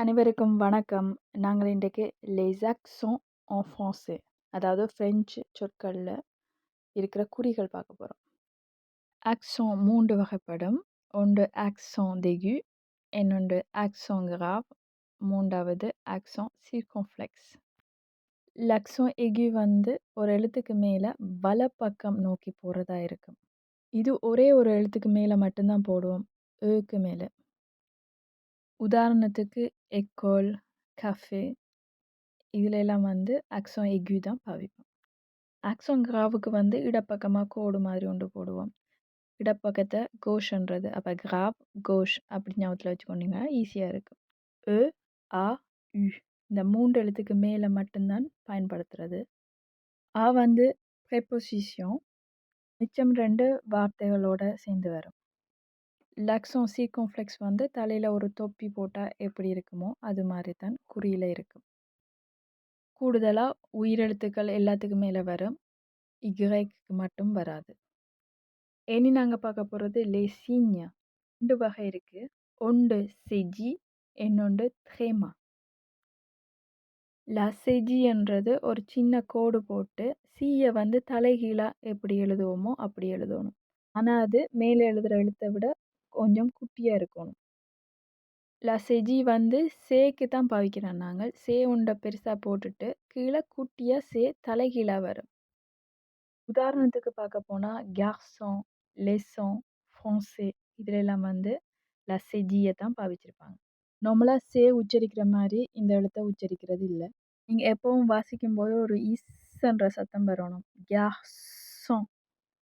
அனைவருக்கும் வணக்கம். நாங்கள் இன்றைக்கு les accents en français அதாவது பிரெஞ்சு சொற்கள்ல இருக்கிற குறிகள் பார்க்க போறோம். accent 3 வகைப்படும். ஒன்று accent aigu, இன்னொன்று accent grave, மூன்றாவது accent circonflexe. l'accent aigu வந்து ஒரு எழுத்துக்கு மேல வலப்பக்கம் நோக்கி போறதா இருக்கும். இது ஒரே ஒரு எழுத்துக்கு மேல மட்டும்தான் போடுவோம், க்கு மேல. உதாரணத்துக்கு école, café இதுல எல்லாம் வந்து accent aigu தான் பாவிப்போம். accent graveக்கு வந்து இடப்பக்கமா கோடு மாதிரி ஒன்று போடுவோம். இடப்பக்கத்தை gaucheன்றது. அப்ப grave, gauche அப்படி ஞாபகத்துல வச்சுக்கொண்டீங்கன்னா ஈஸியா இருக்கும். e, a, u இந்த 3 எழுத்துக்கு மேல மட்டும்தான் பயன்படுத்துறது. a வந்து preposition, மிச்சம் 2 வார்த்தைகளோட சேர்ந்து வரும். l'accent circonflexe வந்து தலையில ஒரு தொப்பி போட்டா எப்படி இருக்குமோ அது மாதிரி தான் குறியில இருக்கும். கூடுதலா உயிரெழுத்துக்கள் எல்லாத்துக்கும் மேல வரும், க்கு மட்டும் வராது. இனி நாங்க பார்க்க போறது les signes. 2 வகை இருக்கு. ஒன்று cédille, இன்னொன்று tréma. la cédille என்றது ஒரு சின்ன கோடு போட்டு சீய வந்து தலைகீழா எப்படி எழுதுவோமோ அப்படி எழுதணும். ஆனா அது மேல எழுதுற எழுத்தை விட கொஞ்சம் குட்டியா இருக்கணும். la cédille வந்து சேக்கு தான் பாவிக்கிறோம் நாங்கள். சே உண்ட பெருசா போட்டுட்டு கீழே குட்டியா சே தலைகீழா வரும். உதாரணத்துக்கு பார்க்க போனா garçon, leçon, français இதுல எல்லாம் வந்து la cédille தான் பாவிச்சிருப்பாங்க. நார்மலா சே உச்சரிக்கிற மாதிரி இந்த எழுத்தை உச்சரிக்கிறது இல்லை. நீங்க எப்பவும் வாசிக்கும் போது ஒரு என்ற சத்தம் வரணும். garçon,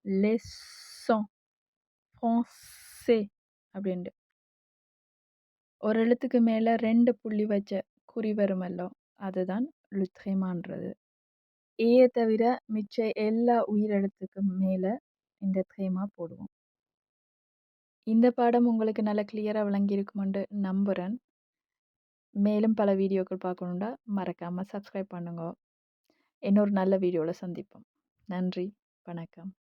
leçon, français அப்படின்ட்டு. ஒரு எழுத்துக்கு மேல 2 புள்ளி வச்ச குறி வருமல்லோ அதுதான் le trémaன்றது. ஏய தவிர மிச்ச எல்லா உயிரெழுத்துக்கும் மேல இந்த த்ரேமா போடுவோம். இந்த பாடம் உங்களுக்கு நல்ல கிளியரா விளங்கியிருக்குமென்று நம்புறேன். மேலும் பல வீடியோக்கள் பார்க்கணும்னா மறக்காம சப்ஸ்கிரைப் பண்ணுங்க. இன்னொரு நல்ல வீடியோல சந்திப்போம். நன்றி, வணக்கம்.